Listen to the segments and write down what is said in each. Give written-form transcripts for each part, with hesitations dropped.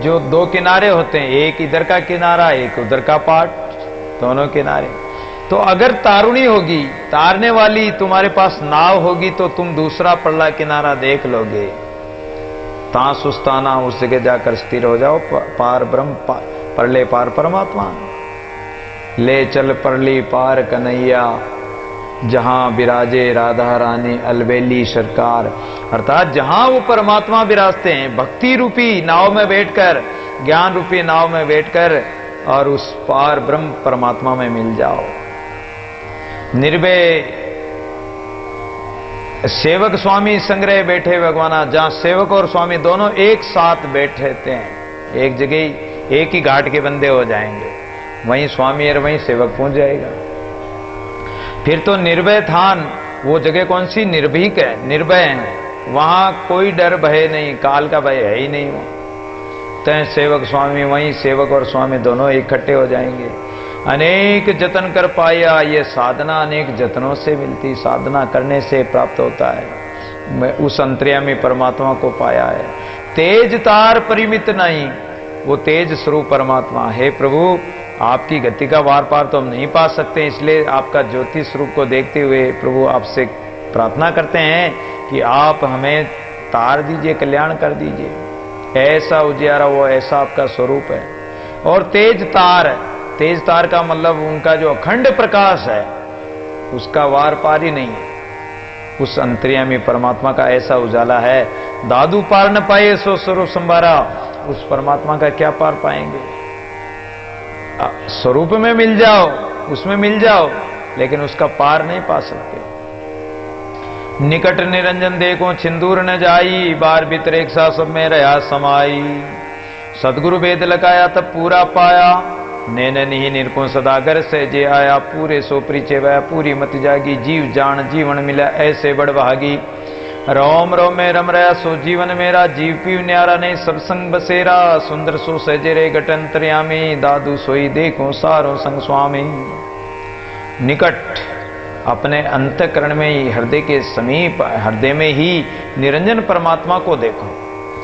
जो दो किनारे होते हैं, एक इधर का किनारा एक उधर का पार्ट, दोनों किनारे। तो अगर तारुणी होगी, तारने वाली तुम्हारे पास नाव होगी, तो तुम दूसरा पल्ला किनारा देख लोगे। ता सुस्ताना, उस जगह जाकर स्थिर हो जाओ। पार ब्रह्म परले पार परमात्मा, ले चल परली पार कन्हैया, जहां विराजे राधा रानी अलबेली सरकार। अर्थात जहां वो परमात्मा विराजते हैं, भक्ति रूपी नाव में बैठकर, ज्ञान रूपी नाव में बैठकर, और उस पार ब्रह्म परमात्मा में मिल जाओ। निर्भय सेवक स्वामी संग्रह बैठे भगवाना, जहां सेवक और स्वामी दोनों एक साथ बैठे हैं, एक जगह एक ही घाट के बंदे हो जाएंगे, वहीं स्वामी और वहीं सेवक पहुंच जाएगा। फिर तो निर्भय थान, वो जगह कौन सी? निर्भीक है, निर्भय है, वहां कोई डर भय नहीं, काल का भय है ही नहीं वहां। तय सेवक स्वामी, वहीं सेवक और स्वामी दोनों इकट्ठे हो जाएंगे। अनेक जतन कर पाया, ये साधना अनेक जतनों से मिलती, साधना करने से प्राप्त होता है। मैं उस अंतर्यामी परमात्मा को पाया है। तेज तार परिमित नहीं, वो तेज स्वरूप परमात्मा है। प्रभु आपकी गति का वार पार तो हम नहीं पा सकते, इसलिए आपका ज्योति स्वरूप को देखते हुए प्रभु आपसे प्रार्थना करते हैं कि आप हमें तार दीजिए, कल्याण कर दीजिए। ऐसा उजियारा वो, ऐसा आपका स्वरूप है। और तेज तार, तेज तार का मतलब उनका जो अखंड प्रकाश है, उसका वार पार ही नहीं है। उस अंतर्यामी परमात्मा का ऐसा उजाला है, दादू पार न पाए सो स्वरूप संभारा। उस परमात्मा का क्या पार पाएंगे? स्वरूप में मिल जाओ, उसमें मिल जाओ, लेकिन उसका पार नहीं पा सकते। निकट निरंजन देखो छिंदूर न जाई, बार भीतर एक सा सब में रहा समाई। सदगुरु वेद लगाया तब पूरा पाया, नैन नहीं निरको सदागर से जे आया। पूरे सो परिचय वया पूरी मत जागी, जीव जान जीवन मिला ऐसे बड़ भागी। रोम रोम में रम रहा सो जीवन मेरा, जीव पीव न्यारा नहीं सब संग बसेरा। सुंदर सो सजेरे घटंतर्यामी, दादू सोई देखो सारो संग स्वामी। निकट अपने अंतःकरण में ही, हृदय के समीप, हृदय में ही निरंजन परमात्मा को देखो।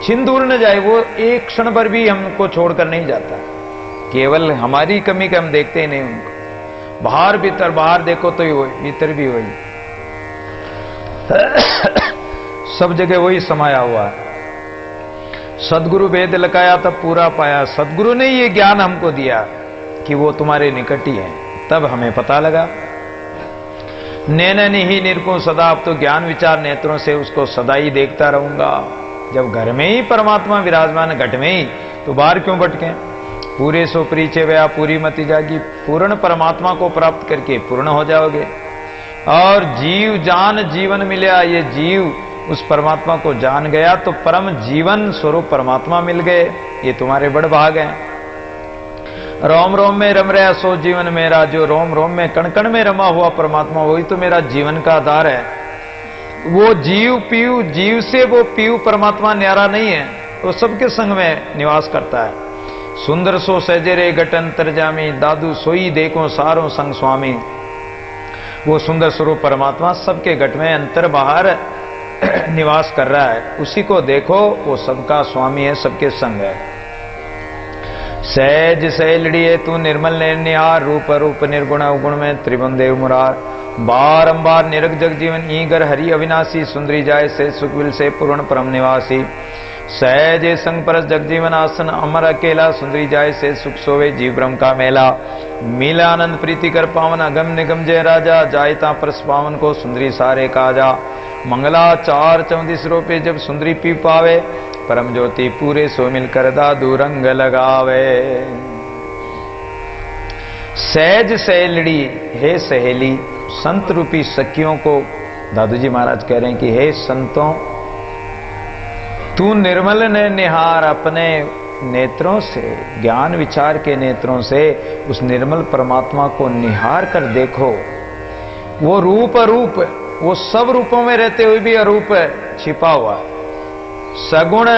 छिन दूर न जाए, वो एक क्षण भर भी हमको छोड़कर नहीं जाता। केवल हमारी कमी का हम देखते ही नहीं उनको। बाहर भीतर, बाहर देखो तो ही वही, भीतर भी वही, सब जगह वही समाया हुआ है। सदगुरु वेद लगाया तब पूरा पाया। सदगुरु ने ये ज्ञान हमको दिया कि वो तुम्हारे निकट ही है, तब हमें पता लगा। नैन ही निरको सदा, अब तो ज्ञान विचार नेत्रों से उसको सदा ही देखता रहूंगा। जब घर में ही परमात्मा विराजमान, घट में ही, तो बाहर क्यों भटके? पूरे सो परिचय वया पूरी मति जागी। पूर्ण परमात्मा को प्राप्त करके पूर्ण हो जाओगे। और जीव जान जीवन मिला, ये जीव उस परमात्मा को जान गया तो परम जीवन स्वरूप परमात्मा मिल गए। ये तुम्हारे बड़ भाग हैं। रोम रोम में रम रहा सो जीवन मेरा, जो रोम रोम में कण कण में रमा हुआ परमात्मा, वही तो मेरा जीवन का आधार है। वो जीव पीव, जीव से वो पीव परमात्मा न्यारा नहीं है, वो सबके संग में निवास करता है। सुंदर सो सजेरे घटन तरजामी, दादू सोई देखो सारों संग स्वामी। वो सुंदर स्वरूप परमात्मा सबके घट में अंतर बाहर निवास कर रहा है, उसी को देखो। वो सबका स्वामी है, सबके संग है। सहज सैलड़िए तू निर्मल निर्निहार, रूप रूप निर्गुण उगुण में त्रिभुवन देव मुरार। बारंबार निरग जग जीवन ईगर हरि अविनाशी, सुंदरी जाय से सुखविल से पूर्ण परम निवासी। सहजे संग परस जगजीवन आसन, अमर अकेला सुंदरी जाय से सुख सोवे जीव ब्रह्म का मेला। मिला आनंद प्रीति कर पावन, अगम निगम जय राजा। जायता परस पावन को सुंदरी सारे काजा। मंगला 4 34 रोपे जब सुंदरी पी पावे, परम ज्योति पूरे सो मिलकर दादू रंग लगावे। सहज सहेलड़ी, हे सहेली, संत रूपी सखियों को दादू जी महाराज कह रहे हैं कि हे संतों, तू निर्मल ने निहार, अपने नेत्रों से, ज्ञान विचार के नेत्रों से उस निर्मल परमात्मा को निहार कर देखो। वो रूप अरूप, वो सब रूपों में रहते हुए भी अरूप छिपा हुआ, सगुण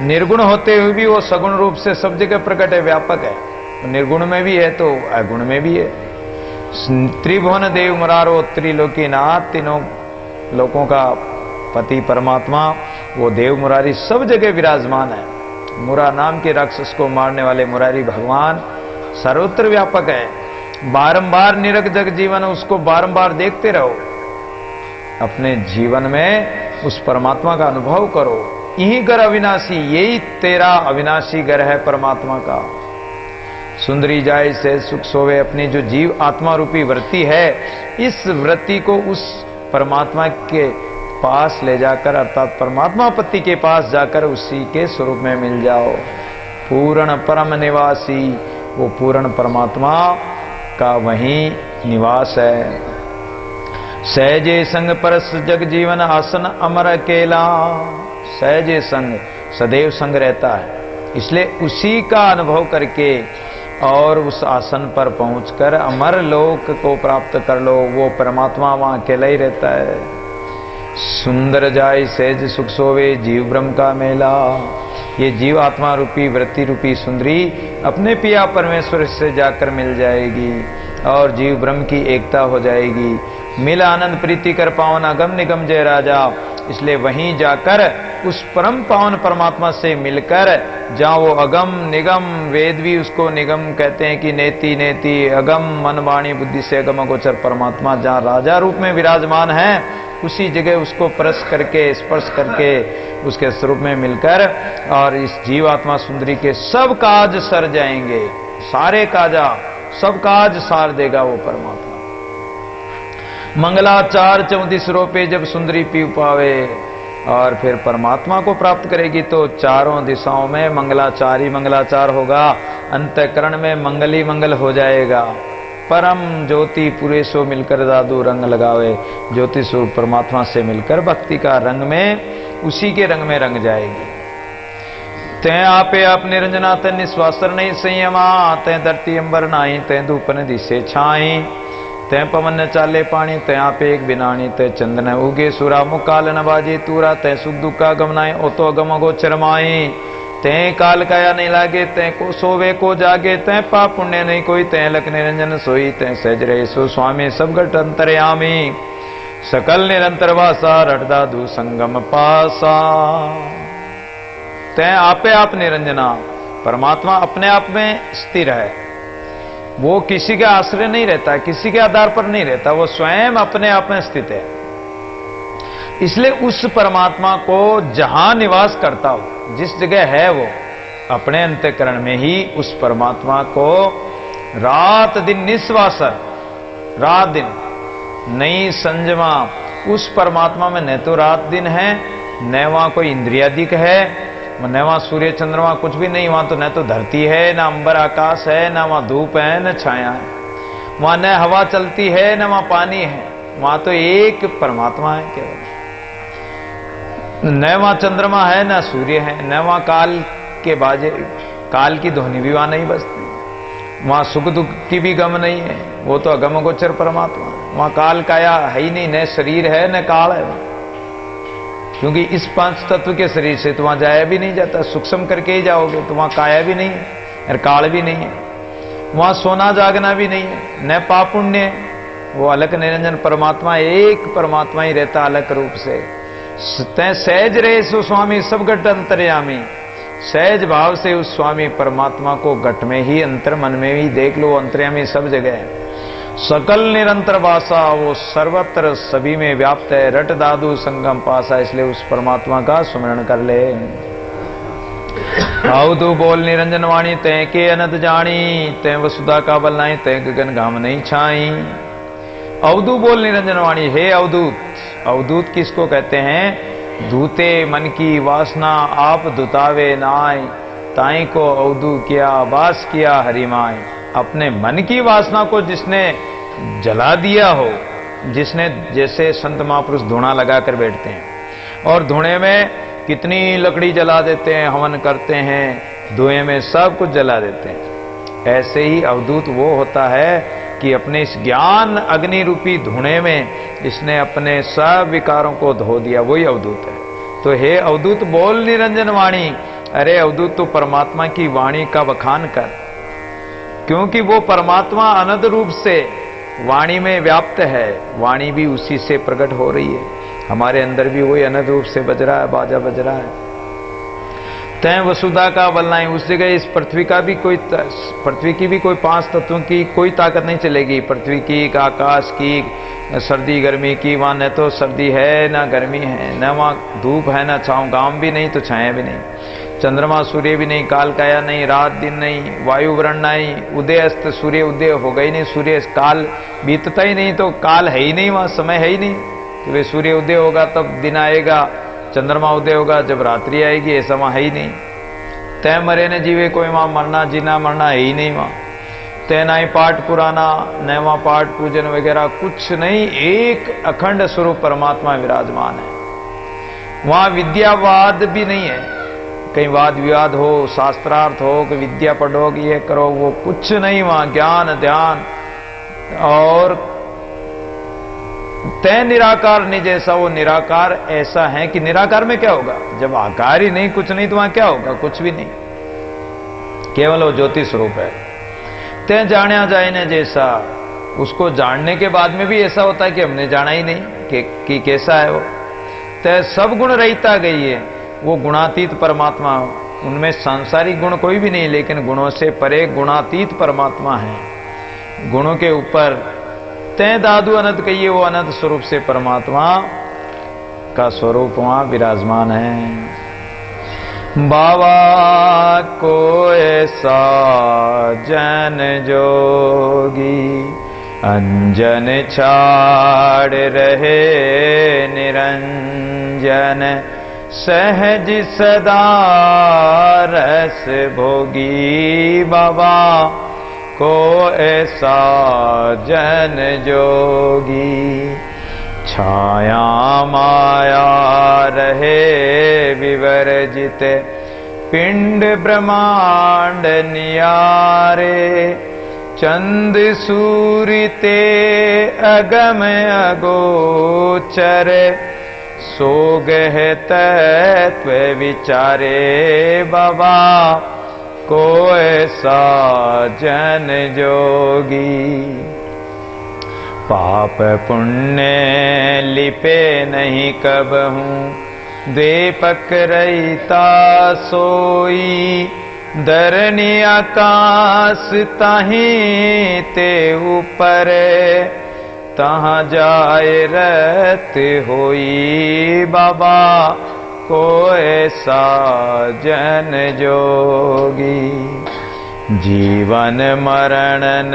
निर्गुण होते हुए भी वो सगुण रूप से सब जगह प्रकट है, व्यापक है। निर्गुण में भी है तो अगुण में भी है। त्रिभुवन देव मुरारो, त्रिलोकी नाथ, तीनों लोकों का पति परमात्मा, वो देव मुरारी सब जगह विराजमान है। मुरा नाम के राक्षस को मारने वाले मुरारी भगवान सर्वत्र व्यापक है। बारंबार निरख जग जीवन, उसको बारंबार देखते रहो, अपने जीवन में उस परमात्मा का अनुभव करो। यही घर अविनाशी, यही तेरा अविनाशी घर है परमात्मा का। सुंदरी जाय से सुख सोवे, अपनी जो जीव आत्मा रूपी वृत्ति है, इस वृत्ति को उस परमात्मा के पास ले जाकर, अर्थात परमात्मा पति के पास जाकर उसी के स्वरूप में मिल जाओ। पूर्ण परम निवासी, वो पूर्ण परमात्मा का वही निवास है। सहजे संग परस जग जीवन, आसन अमर अकेला। सहजे संग, सदैव संग रहता है, इसलिए उसी का अनुभव करके और उस आसन पर पहुंचकर अमर लोक को प्राप्त कर लो। वो परमात्मा वहां अकेला ही रहता है। सुंदर जाय सहज सुख सोवे, जीव ब्रह्म का मेला। ये जीव आत्मा रूपी वृत्ति रूपी सुंदरी अपने पिया परमेश्वर से जाकर मिल जाएगी और जीव ब्रह्म की एकता हो जाएगी। मिल आनंद प्रीति कर पावन, अगम निगम जय राजा। इसलिए वहीं जाकर उस परम पावन परमात्मा से मिलकर, जहाँ वो अगम निगम, वेद भी उसको निगम कहते हैं कि नेति नेति, अगम मन वाणी बुद्धि से अगम अगोचर परमात्मा जहाँ राजा रूप में विराजमान है, उसी जगह उसको परस करके, स्पर्श करके उसके स्वरूप में मिलकर और इस जीवात्मा सुंदरी के सब काज सर जाएंगे। सारे काजा, सब काज सार देगा वो परमात्मा। मंगलाचार 34 रोपे जब सुंदरी पी पावे, और फिर परमात्मा को प्राप्त करेगी तो चारों दिशाओं में मंगलाचार ही मंगलाचार होगा। अंतःकरण में मंगल ही मंगल हो जाएगा। परम ज्योति पूरे सो मिलकर दादू रंग लगावे। ज्योति स्वरूप परमात्मा से मिलकर भक्ति का रंग में, उसी के रंग में रंग जाएगी। तै आपे आप निरंजना, तै निश्वासर नहीं संयमा, तै धरती अंबर नाई, तै धूपन दिशे छाई, तै पवन चाले पानी, तै आपे एक बिनानी, तै चंदन उगे सुरा, मुकाल न बाजे तूरा, तै सुख दुख का गमनाए, ओ तो अगम गोचर माई, तै काल काया नहीं लागे, तै को सोवे को जागे, तै पाप पुण्य नहीं कोई, तै लख निरंजन सोई, तै सहज रहे सो स्वामी सब घट अंतर्यामी, सकल निरंतर वासा रटदा दू संगम पासा। तै आपे आप निरंजना, परमात्मा अपने आप में स्थिर है। वो किसी के आश्रय नहीं रहता, किसी के आधार पर नहीं रहता, वो स्वयं अपने आप में स्थित है। इसलिए उस परमात्मा को जहां निवास करता हो, जिस जगह है, वो अपने अंतःकरण में ही उस परमात्मा को रात दिन निस्वासर, रात दिन नहीं संजमा, उस परमात्मा में न तो रात दिन है, न वहां कोई इंद्रियादिक है, न वहां सूर्य चंद्रमा कुछ भी नहीं। वहां तो न तो धरती है, न अंबर आकाश है, न वहां धूप है, न छाया है, वहां न हवा चलती है, न वहां पानी है। वहां तो एक परमात्मा है केवल। न वहां चंद्रमा है, न सूर्य है, न वहां काल के बाजे, काल की ध्वनि भी वहां नहीं बजती, वहां सुख दुख की भी गम नहीं है। वो तो अगम गोचर परमात्मा। वहां काल काया है ही नहीं, न शरीर है न काल है, क्योंकि इस पांच तत्व के शरीर से तो वहां जाया भी नहीं जाता। सूक्ष्म करके ही जाओगे तो वहां काया भी नहीं है और काल भी नहीं है, वहां सोना जागना भी नहीं है, न पाप पुण्य है। वो अलग निरंजन परमात्मा, एक परमात्मा ही रहता अलग रूप से। तै सहज रहे सो स्वामी सब घट अंतर्यामी, सहज भाव से उस स्वामी परमात्मा को घट में ही, अंतर मन में ही देख लो, अंतर्यामी सब जगह है। सकल निरंतर वासा, वो सर्वत्र सभी में व्याप्त है। रट दादू संगम पासा, इसलिए उस परमात्मा का सुमरण कर ले। अवधु बोल निरंजन वाणी, तै के अनंत जानी, तै वसुधा का बल नहीं, तै गगन घाम नहीं छाई। अवधु बोल निरंजन वाणी, हे अवधूत। अवधूत किसको कहते हैं? धूते मन की वासना आप दुतावे नाय, ताई को अवधू किया बास किया हरिमाय। अपने मन की वासना को जिसने जला दिया हो, जिसने, जैसे संत महापुरुष धुआं लगाकर बैठते हैं और धुएं में कितनी लकड़ी जला देते हैं, हवन करते हैं, धुएं में सब कुछ जला देते हैं। ऐसे ही अवधूत वो होता है कि अपने इस ज्ञान अग्नि रूपी धुएं में इसने अपने सब विकारों को धो दिया, वही अवधूत है। तो हे अवधूत बोल निरंजन वाणी, अरे अवधूत तो परमात्मा की वाणी का बखान कर, क्योंकि वो परमात्मा अनंत रूप से वाणी में व्याप्त है। वाणी भी उसी से प्रकट हो रही है, हमारे अंदर भी वही अनंत रूप से बज रहा है, बाजा बज रहा है। तय वसुधा का बल नहीं। उस जगह इस पृथ्वी का भी कोई, पृथ्वी की भी कोई 5 तत्वों की कोई ताकत नहीं चलेगी। पृथ्वी की, आकाश की, सर्दी गर्मी की, वहाँ न तो सर्दी है न गर्मी है, न वहाँ धूप है न छाँव, गाँव भी नहीं तो छाया भी नहीं, चंद्रमा सूर्य भी नहीं, काल काया नहीं, रात दिन नहीं, वायु वर्ण नहीं, उदय अस्त, सूर्य उदय होगा ही नहीं, सूर्य काल बीतता ही नहीं, तो काल है ही नहीं, वहाँ समय है ही नहीं कि वे सूर्य उदय होगा तब दिन आएगा, चंद्रमा उदय होगा जब रात्रि आएगी, ऐसा वहाँ है ही नहीं। तय मरे न जीवे कोई, वहाँ मरना जीना मरना है ही नहीं वहाँ। तय ना ही पाठ पुराना, न वहाँ पाठ पूजन वगैरह कुछ नहीं, एक अखंड स्वरूप परमात्मा विराजमान है। वहाँ विद्यावाद भी नहीं है, कहीं वाद विवाद हो, शास्त्रार्थ हो कि विद्या पढ़ो कि ये करो, वो कुछ नहीं वहाँ। ज्ञान ध्यान और तय निराकार नहीं, जैसा वो निराकार ऐसा है कि निराकार में क्या होगा, जब आकार ही नहीं कुछ नहीं तो वहां क्या होगा, कुछ भी नहीं, केवल वो ज्योति स्वरूप है। तय जाना जाए न जैसा, उसको जानने के बाद में भी ऐसा होता है कि हमने जाना ही नहीं कि कैसा है वो। तय सब गुण रहिता गई है, वो गुणातीत परमात्मा, उनमें सांसारिक गुण कोई भी नहीं, लेकिन गुणों से परे गुणातीत परमात्मा है, गुणों के ऊपर। तय दादू अनंत कहिए, वो अनंत स्वरूप से परमात्मा का स्वरूप वहां विराजमान है। बाबा को ऐसा जन जोगी, अंजन छाड़ रहे निरंजन, सहज सदा रस भोगी। बाबा को ऐसा जन जोगी, छाया माया रहे विवर्जित, पिंड ब्रह्मांड नियारे, चंद सूर्य ते अगम अगोचर, सो गह तत्व विचारे। बाबा को ऐसा जन जोगी, पाप पुण्य लिपे नहीं कबहूँ, दीपक रहिता सोई, धरनी आकाश ताहीं ते ऊपर, तहाँ जाए रत होई। बाबा को ऐसा जन जोगी, जीवन मरण न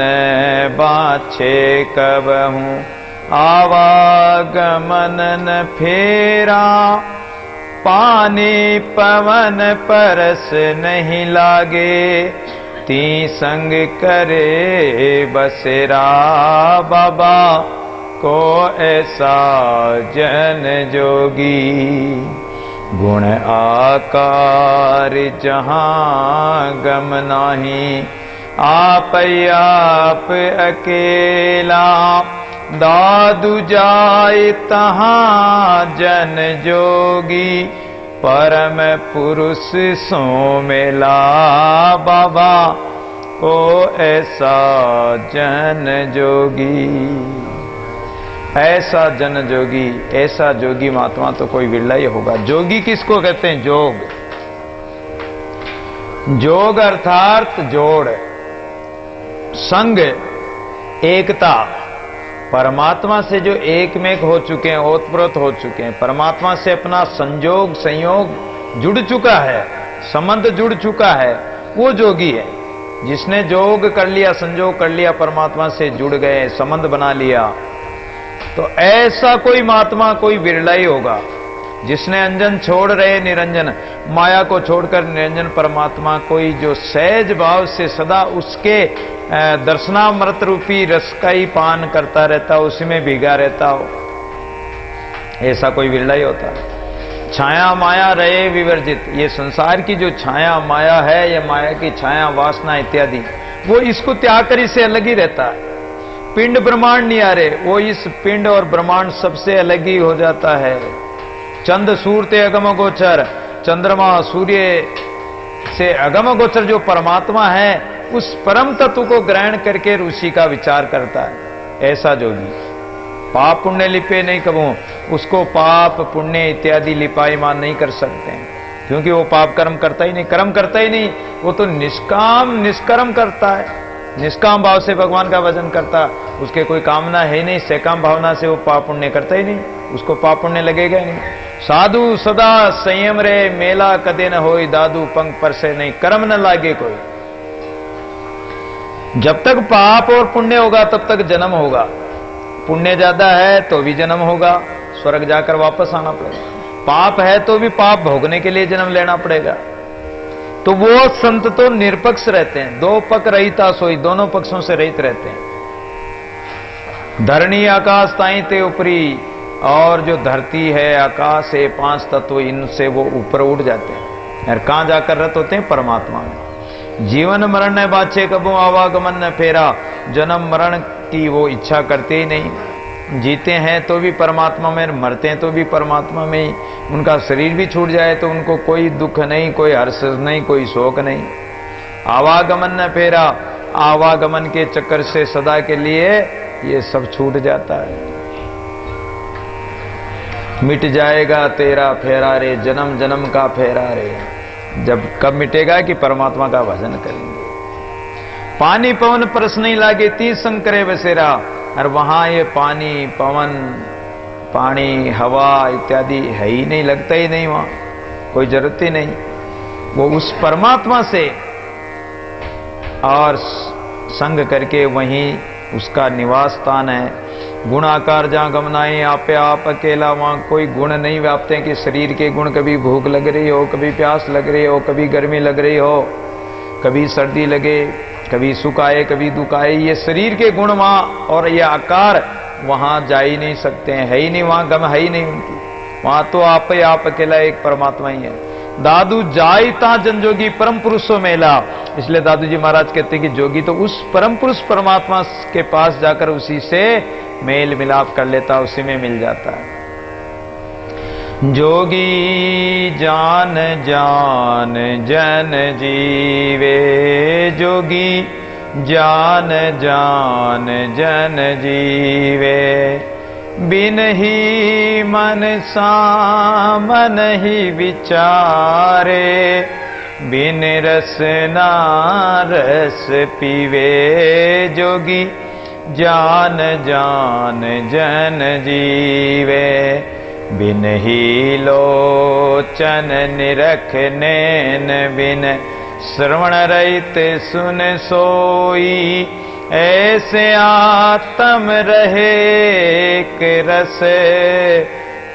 बाछे कबहूँ, आवागमन न फेरा, पानी पवन परस नहीं लागे, ती संग करे बसेरा। बाबा को ऐसा जन जोगी, गुण आकार जहां गम नाही, आप अकेला, दादू जाए तहां जन जोगी, परम पुरुष सो मेला। बाबा को ऐसा जन जोगी, ऐसा जन जोगी, ऐसा जोगी महात्मा तो कोई विरला ही होगा। जोगी किसको कहते हैं? जोग, जोग अर्थात जोड़, संग, एकता, परमात्मा से जो एक में हो चुके हैं, ओतप्रोत हो चुके हैं, परमात्मा से अपना संजोग संयोग जुड़ चुका है, संबंध जुड़ चुका है, वो जोगी है। जिसने जोग कर लिया, संजोग कर लिया, परमात्मा से जुड़ गए, संबंध बना लिया, तो ऐसा कोई महात्मा कोई विरला ही होगा। जिसने अंजन छोड़ रहे निरंजन, माया को छोड़कर निरंजन परमात्मा कोई जो सहज भाव से सदा उसके दर्शनामृत रूपी रस का ही पान करता रहता हो, उसी में भीगा रहता हो, ऐसा कोई विरला ही होता है। छाया माया रहे विवर्जित, ये संसार की जो छाया माया है, ये माया की छाया वासना इत्यादि, वो इसको त्याग कर इससे अलग ही रहता है। पिंड ब्रह्मांड नहीं आ रहे, वो इस पिंड और ब्रह्मांड सबसे अलग ही हो जाता है। चंद सूरते अगम गोचर, चंद्रमा सूर्य से अगम गोचर जो परमात्मा है, उस परम तत्व को ग्रहण करके ऋषि का विचार करता है। ऐसा जोगी पाप पुण्य लिपे नहीं कबू, उसको पाप पुण्य इत्यादि लिपाईमान नहीं कर सकते हैं। क्योंकि वो पाप कर्म करता ही नहीं, कर्म करता ही नहीं, वो तो निष्कर्म करता है, निष्काम भाव से भगवान का भजन करता, उसके कोई कामना है ही नहीं, सकाम भावना से वो पाप पुण्य करता ही नहीं, उसको पाप पुण्य लगेगा ही नहीं। साधु सदा संयम रे, मेला कदे न होई दादू, पंख पर से नहीं कर्म न लागे कोई। जब तक पाप और पुण्य होगा तब तक जन्म होगा, पुण्य ज्यादा है तो भी जन्म होगा, स्वर्ग जाकर वापस आना पड़ेगा, पाप है तो भी पाप भोगने के लिए जन्म लेना पड़ेगा। तो वो संत तो निरपक्ष रहते हैं, दो पक रहिता सोई, दोनों पक्षों से रहित रहते हैं। धरणी आकाश ताई ते ऊपरी, और जो धरती है आकाश है, पांच तत्व, इनसे वो ऊपर उठ जाते हैं और कहां जाकर रत होते हैं? परमात्मा में। जीवन मरण न बाचे कबू आवागमन न फेरा, जन्म मरण की वो इच्छा करते ही नहीं, जीते हैं तो भी परमात्मा में, मरते हैं तो भी परमात्मा में ही। उनका शरीर भी छूट जाए तो उनको कोई दुख नहीं, कोई हर्ष नहीं, कोई शोक नहीं। आवागमन न फेरा, आवागमन के चक्कर से सदा के लिए ये सब छूट जाता है। मिट जाएगा तेरा फेरा रे, जन्म जन्म का फेरा रे। जब कब मिटेगा? कि परमात्मा का भजन करेंगे। पानी पवन परस नहीं लागे, ती संकरे बसेरा, और वहां ये पानी पवन, पानी हवा इत्यादि है ही नहीं, लगता ही नहीं, वहां कोई जरूरत ही नहीं। वो उस परमात्मा से और संग करके वहीं उसका निवास स्थान है। गुणाकार जहां गमनाए, आपे आप अकेला, वहां कोई गुण नहीं व्यापते कि शरीर के गुण, कभी भूख लग रही हो, कभी प्यास लग रही हो, कभी गर्मी लग रही हो, कभी सर्दी लगे, कभी सुख आए, कभी दुख आए, ये शरीर के गुण वहां और ये आकार वहां जा ही नहीं सकते हैं, है ही नहीं, वहां गम है ही नहीं उनकी। वहां तो आप ही आप अकेला एक परमात्मा ही है। दादू जाई ता जनजोगी परम पुरुषो मेला, इसलिए दादू जी महाराज कहते हैं कि जोगी तो उस परम पुरुष परमात्मा के पास जाकर उसी से मेल मिलाप कर लेता, उसी में मिल जाता है। जोगी जान जान जन जीवे, जोगी जान जान जन जीवे, बिन ही मन सामन ही विचारे, बिन रस ना रस पीवे। जोगी जान जान जन जीवे, बिन ही लोचन निरख नैन, बिन श्रवण रहित सुन सोई, ऐसे आत्म रहे के रस,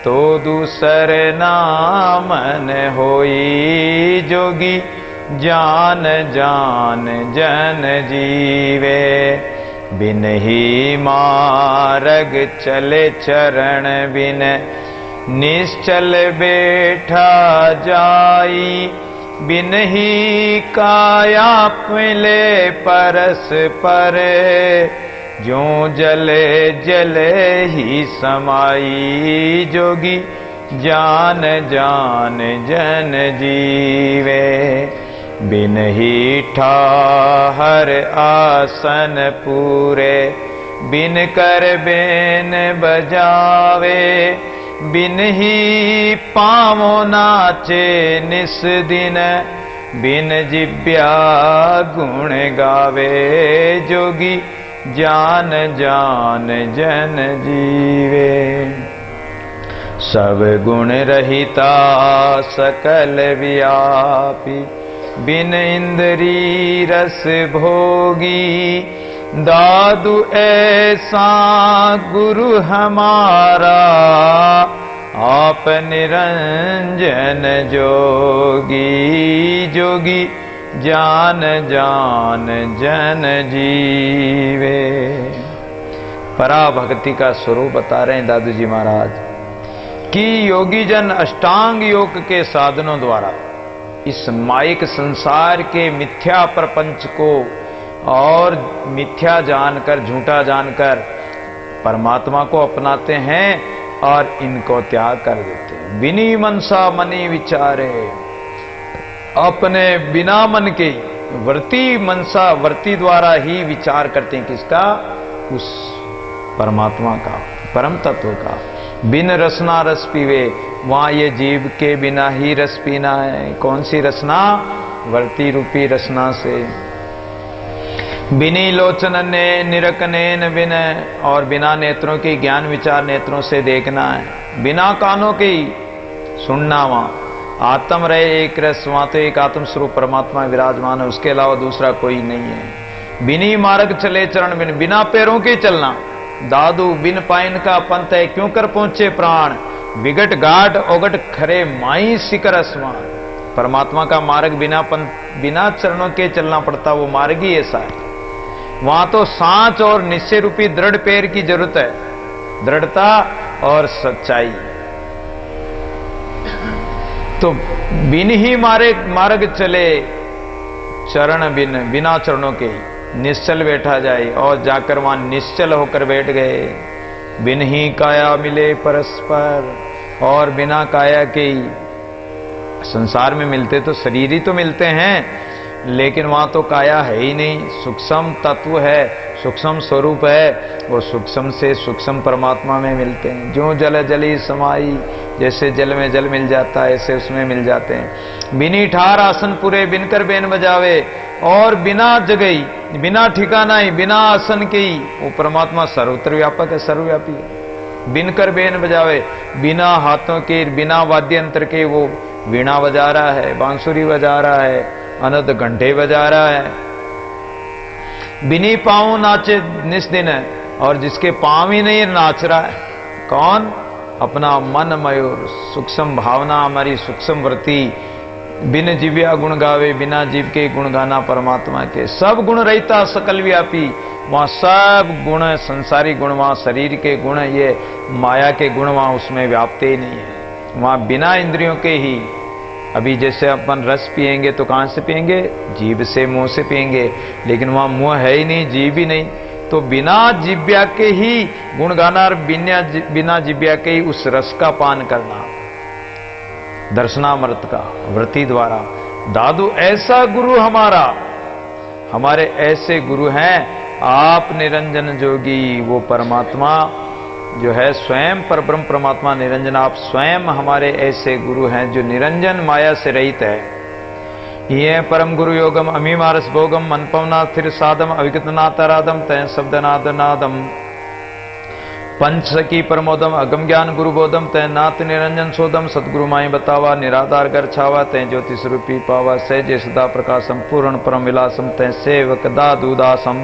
तो दूसर नामन होई। जोगी जान जान जन जीवे, बिन ही मार्ग चले चरण, बिन निश्चल बैठा जाई, बिन ही काया मिले परस पर, ज्यों जले जले ही समाई। जोगी जान जान जन जीवे, बिन ही ठाहर आसन पूरे, बिन कर बेन बजावे, बिन ही पावो नाचे निस दिन, बिन जिब्या गुण गावे। जोगी जान जान जन जीवे, सब गुण रहिता सकल व्यापी, बिन इंद्री रस भोगी। दादू ऐसा गुरु हमारा, आप निरंजन जोगी। जोगी जान जान जन जीवे। पराभक्ति का स्वरूप बता रहे हैं दादू जी महाराज कि योगी जन अष्टांग योग के साधनों द्वारा इस माइक संसार के मिथ्या प्रपंच को और मिथ्या जानकर, झूठा जानकर परमात्मा को अपनाते हैं और इनको त्याग कर देते हैं। बिनी मनसा मनी विचारे, अपने बिना मन के वर्ती मनसा, वर्ती द्वारा ही विचार करते हैं। किसका? उस परमात्मा का, परम तत्व का। बिन रसना रस पीवे, वहां ये जीव के बिना ही रस पीना है। कौन सी रसना? वर्ती रूपी रसना से। बिनी लोचन ने निरकने न बिन, और बिना नेत्रों की ज्ञान विचार नेत्रों से देखना है। बिना कानों की सुनना, वहां आत्म रहे एक रस, वहां तो एक आत्म स्वरूप परमात्मा विराजमान है, उसके अलावा दूसरा कोई नहीं है। बिनी मार्ग चले चरण बिन, बिना पैरों के चलना। दादू बिन पाइन का पंथ है, क्यों कर पहुंचे प्राण, विगट घाट ओगट खरे माई शिखर आसमान। परमात्मा का मार्ग बिना पंथ बिना चरणों के चलना पड़ता, वो मार्ग ही ऐसा है। वहां तो सांच और निश्चय रूपी दृढ़ पैर की जरूरत है, दृढ़ता और सच्चाई। तो बिन ही मार्ग चले चरण बिन, बिना चरणों के निश्चल बैठा जाए, और जाकर वहां निश्चल होकर बैठ गए। बिन ही काया मिले परस्पर, और बिना काया के संसार में मिलते तो शरीर ही तो मिलते हैं, लेकिन वहां तो काया है ही नहीं, सूक्ष्म तत्व है, सूक्ष्म स्वरूप है, वो सूक्ष्म से सूक्ष्म परमात्मा में मिलते हैं। जो जल जली समाई, जैसे जल में जल मिल जाता है ऐसे उसमें मिल जाते हैं। बिनी ठार आसन पूरे, बिनकर बेन बजावे, और बिना जगई बिना ठिकाना ही बिना आसन के ही वो परमात्मा सर्वत्र व्यापक है, सर्वव्यापी है। बिनकर बेन बजावे, बिना हाथों के बिना वाद्य यंत्र के वो वीणा बजा रहा है, बांसुरी बजा रहा है, अनंत घंटे बजा रहा है। बिनी पांव नाचे निस्दिन, और जिसके पांव ही नहीं नाच रहा है, कौन? अपना मन मयूर, सूक्ष्म भावना हमारी सूक्ष्म वृत्ति। बिन जीव्या गुण गावे, बिना जीव के गुण गाना परमात्मा के। सब गुण रहता सकल व्यापी, वहां सब गुण संसारी गुण, वहां शरीर के गुण, ये माया के गुण वहां उसमें व्याप्ते ही नहीं है। वहां बिना इंद्रियों के ही, अभी जैसे अपन रस पिएंगे तो कहां से पिएंगे? जीभ से, मुंह से पिएंगे, लेकिन वहां मुंह है ही नहीं, जीभ ही नहीं, तो बिना जिव्या के ही गुण गाना, और बिना जिव्या के ही उस रस का पान करना, दर्शनामृत का वृत्ति द्वारा। दादू ऐसा गुरु हमारा, हमारे ऐसे गुरु हैं आप निरंजन जोगी। वो परमात्मा जो है स्वयं परब्रह्म परमात्मा निरंजन, आप स्वयं हमारे ऐसे गुरु हैं जो निरंजन माया से रहित है। ये परम गुरु योगम अमीमारस भोगम, मन पवना स्थिर साधम, अविगतनाथराधम तय शब्दनाद नादम, पंच सखी परमोदम, अगम ज्ञान गुरु बोधम, तय नाथ निरंजन सोदम, सदगुरु माई बतावा, निराधार घर छावा, तय ज्योति स्वरूपी पावा, सहजे सदा प्रकाशम, पूर्ण परम विलासम, तय सेवक दादू दासम।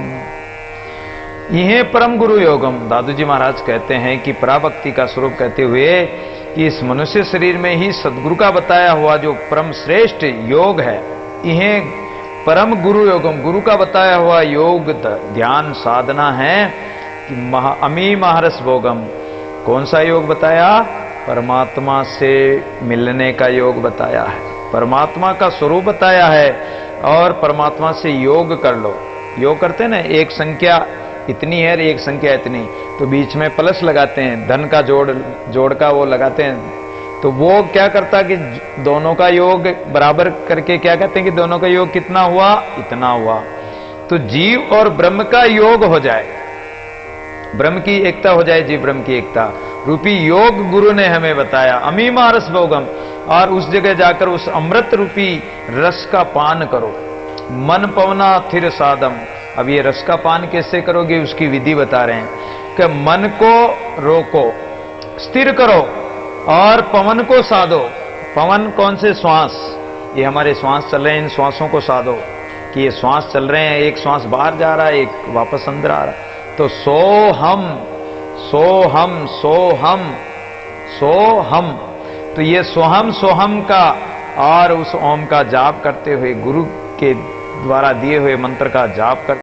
यह परम गुरु योगम, दादू जी महाराज कहते हैं कि पराभक्ति का स्वरूप कहते हुए कि इस मनुष्य शरीर में ही सदगुरु का बताया हुआ जो परम श्रेष्ठ योग है, यह परम गुरु योगम, गुरु का बताया हुआ योग ध्यान साधना है कि अमी महारस भोगम। कौन सा योग बताया? परमात्मा से मिलने का योग बताया है, परमात्मा का स्वरूप बताया है, और परमात्मा से योग कर लो। योग करते हैं ना, एक संख्या इतनी है और एक संख्या इतनी, तो बीच में प्लस लगाते हैं, धन का जोड़ का वो लगाते हैं, तो वो क्या करता कि दोनों का योग बराबर करके क्या कहते हैं कि दोनों का योग कितना हुआ? इतना हुआ। तो जीव और ब्रह्म का योग हो जाए, ब्रह्म की एकता हो जाए, जीव ब्रह्म की एकता रूपी योग गुरु ने हमें बताया। अमीमा रस भोगम, और उस जगह जाकर उस अमृत रूपी रस का पान करो। मन पवना थिर साधम, अब ये रस का पान कैसे करोगे उसकी विधि बता रहे हैं कि मन को रोको, स्थिर करो, और पवन को साधो। पवन कौन से? श्वास, ये हमारे श्वास चल रहे हैं, इन श्वासों को साधो कि ये श्वास चल रहे हैं, एक श्वास बाहर जा रहा है, एक वापस अंदर आ रहा है। तो सोहम सोहम सोहम सोहम, तो ये सोहम सोहम का और उस ओम का जाप करते हुए, गुरु के द्वारा दिए हुए मंत्र का जाप कर